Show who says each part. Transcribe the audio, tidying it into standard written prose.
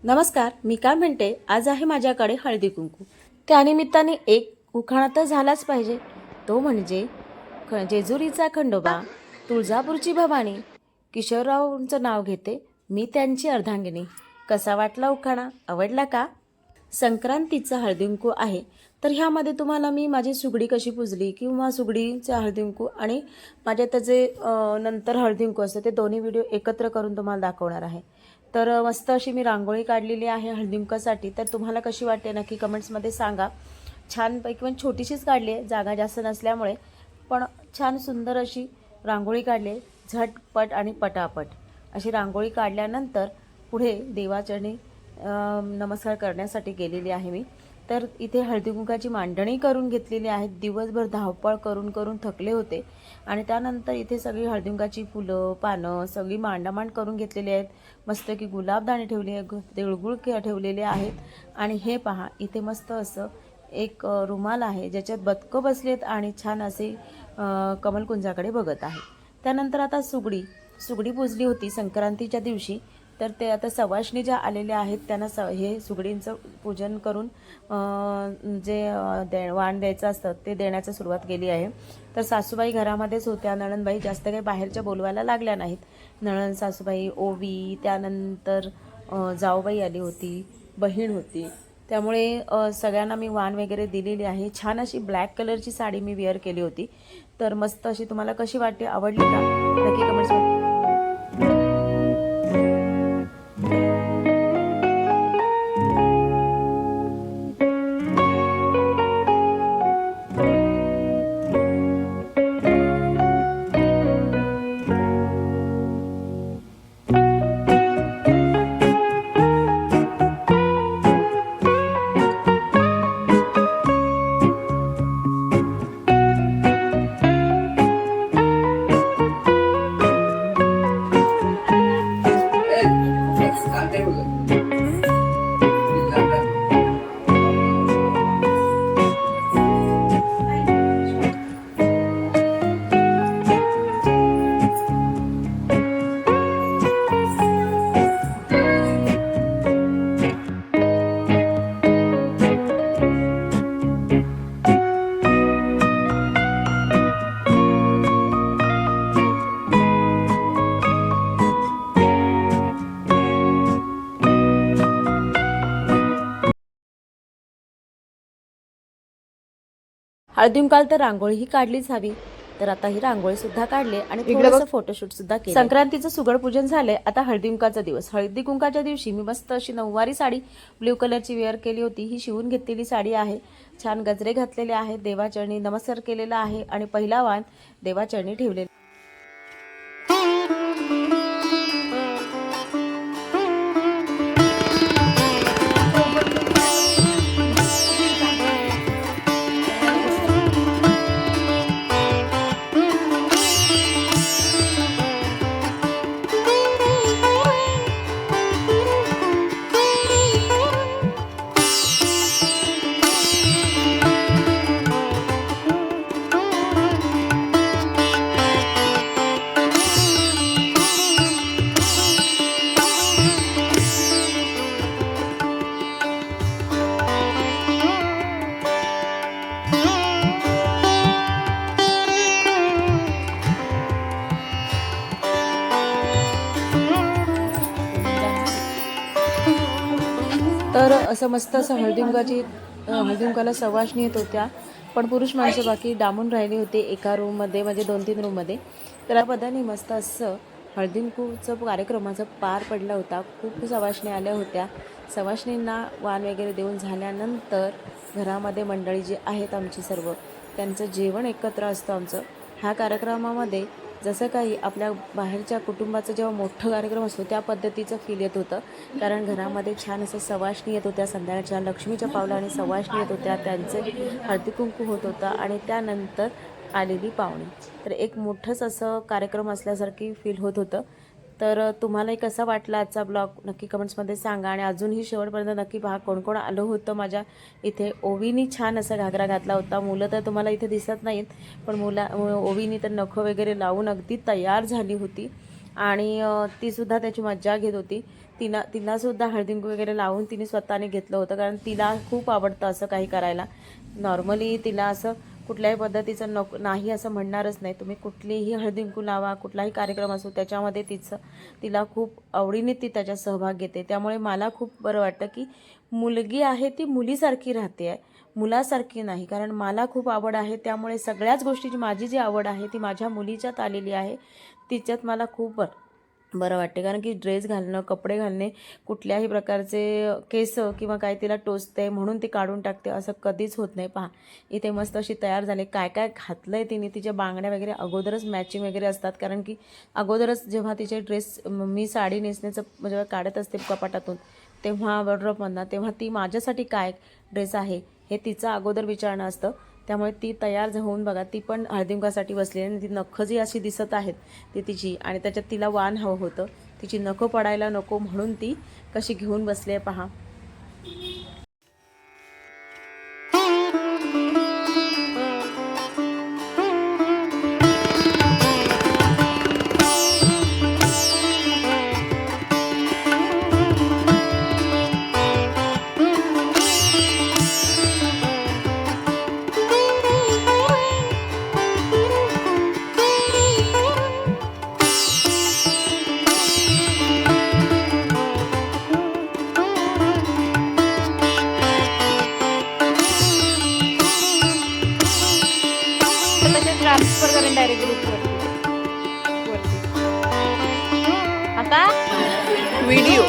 Speaker 1: नमस्कार, मी काय म्हणते, आज आहे माझ्याकडे हळदी कुंकू. त्यानिमित्ताने एक उखाणा तर झालाच पाहिजे. तो म्हणजे जेजुरीचा खंडोबा, तुळजापूरची भवानी, किशोररावांचं नाव घेते मी त्यांची अर्धांगिनी. कसा वाटला उखाणा? आवडला का? संक्रांतीचा हळदीकुंकू आहे, तर ह्यामध्ये तुम्हाला मी माझी सुगडी कशी पुजली किंवा सुगडीचे हळदीकुंकू आणि माझ्या त्याचे नंतर हळदीकुंकू असतं ते दोन्ही व्हिडिओ एकत्र करून तुम्हाला दाखवणार आहे. तर मस्त अशी मी रांगोळी काढलेली आहे हळदीकुंकासाठी. तर तुम्हाला कशी वाटते नक्की कमेंट्समध्ये सांगा. छानपैकी पण छोटीशीच काढली आहे, जागा जास्त नसल्यामुळे, पण छान सुंदर अशी रांगोळी काढली आहे. झटपट आणि पटापट अशी रांगोळी काढल्यानंतर पुढे देवाचरणी नमस्कार करण्यासाठी गेलेली आहे मी. तर इथे हळदीकुंकाची मांडणी करून घेतलेली आहे. दिवसभर धावपळ करून करून थकले होते आणि त्यानंतर इथे सगळी हळदीकुंकाची फुलं पानं सगळी मांडामांड करून घेतलेली आहेत. मस्त की गुलाबदाणे ठेवले आहे, तिळगुळ ठेवलेले आहेत. आणि हे पहा, इथे मस्त असं एक रुमाल आहे ज्याच्यात बदकं बसलेत आणि छान असे कमलकुंजाकडे बघत आहे. त्यानंतर आता सुगडी पुजली होती संक्रांतीच्या दिवशी. तर ते आता सवाष्णी ज्या आलेल्या आहेत त्यांना हे सुगडींचं पूजन करून वाण द्यायचं असतं ते देण्याचं सुरुवात केली आहे. तर सासूबाई घरामध्येच होत्या, नणंदबाई जास्त काही बाहेरच्या बोलवायला लागल्या नाहीत. नणंद सासूबाई, ओवी, त्यानंतर जाऊबाई आली होती, बहीण होती. त्यामुळे सगळ्यांना मी वाण वगैरे दिलेली आहे. छान अशी ब्लॅक कलरची साडी मी वेअर केली होती. तर मस्त अशी तुम्हाला कशी वाटते, आवडली का? नक्की कमेंट्समध्ये. हळदीकुंकाल तर रांगोळी ही काढलीच हवी. तर आता ही रांगोळी सुद्धा काढली आणि थोडंसं फोटोशूट सुद्धा केलं. संक्रांतीचं सुगड पूजन झालंय. आता हळदीकुंकाचा दिवस. हळदीकुंकाच्या दिवशी मी मस्त अशी नऊवारी साडी ब्ल्यू कलरची वेअर केली होती. ही शिवून घेतलेली साडी आहे. छान गजरे घातलेले आहेत, देवाचरणी नमस्कार केलेला आहे आणि पहिला वाण देवाचरणी ठेवलेला. तर असं मस्त असं हळदीकुंकाला सवाष्णी येत होत्या, पण पुरुष माणसं बाकी डांबून राहिली होते एका रूममध्ये, म्हणजे 2-3 रूममध्ये. तर या पदाने मस्त असं हळदीकुंकूचं कार्यक्रमाचं पार पडला होता. खूप सवाष्णी आल्या होत्या. सवाष्णींना वाण वगैरे देऊन झाल्यानंतर घरामध्ये मंडळी जी आहेत आमची सर्व, त्यांचं जेवण एकत्र असतं आमचं. ह्या कार्यक्रमामध्ये जसं काही आपल्या बाहेरच्या कुटुंबाचं जेव्हा मोठं कार्यक्रम असतो त्या पद्धतीचं फील येत होतं. कारण घरामध्ये छान असं सवाष्णी येत होत्या. संध्याकाळच्या लक्ष्मीच्या पावलाने सवाष्णी येत होत्या, त्यांचे हळदीकुंकू होत होता आणि त्यानंतर आलेली पाहुणी. तर एक मोठंच असं कार्यक्रम असल्यासारखी फील होत होतं. तर तुम्हालाही कसा वाटला आजचा ब्लॉग नक्की कमेंट्समध्ये सांगा. आणि अजूनही शेवटपर्यंत नक्की पहा कोण कोण आलं होतं माझ्या इथे. ओवीनी छान असा घागरा घातला होता. मुलं तर तुम्हाला इथे दिसत नाहीत, पण ओवीनी तर नखं वगैरे लावून अगदी तयार झाली होती आणि तीसुद्धा त्याची मज्जा घेत होती. तिलासुद्धा हळदी कुंकू वगैरे लावून तिने स्वतःने घेतलं होतं, कारण तिला खूप आवडतं असं काही करायला. नॉर्मली तिला असं कुठल्याही पद्धतीचं नाही असं म्हणणारच नाही. तुम्ही कुठलीही हळदी कुंकू लावा, कुठलाही कार्यक्रम असो, त्याच्यामध्ये तिला खूप आवडीने ती त्याच्यात सहभाग घेते. त्यामुळे मला खूप बरं वाटतं की मुलगी आहे ती मुलीसारखी राहते आहे, मुलासारखी नाही. कारण मला खूप आवड आहे, त्यामुळे सगळ्याच गोष्टीची माझी जी आवड आहे ती माझ्या मुलीच्यात आलेली आहे. तिच्यात मला खूप बरं वाटते. कारण की ड्रेस घालणं, कपडे घालणे, कुठल्याही प्रकारचे केस किंवा काय तिला टोचते म्हणून ती काढून टाकते असं कधीच होत नाही. पहा इथे मस्त अशी तयार झाले. काय काय घातलं आहे तिने, तिच्या बांगड्या वगैरे अगोदरच मॅचिंग वगैरे असतात. कारण की अगोदरच जेव्हा तिचे ड्रेस मी साडी नेसण्याचं जेव्हा काढत असते कपाटातून, तेव्हा वॉर्डरोबमधनं, तेव्हा ती माझ्यासाठी काय ड्रेस आहे हे तिचं अगोदर विचारणं असतं. त्यामुळे ती तयार होऊन बघा, ती पण हळदीकुंकवासाठी बसली आणि ती नखं जी अशी दिसत आहेत ती तिची, आणि त्याच्यात तिला वाण हवं होतं, तिची नखं पडायला नको म्हणून ती कशी घेऊन बसली आहे पहा. ट्रान्सफर करेन डायरेक्ट ग्रुपवरती. आता व्हिडिओ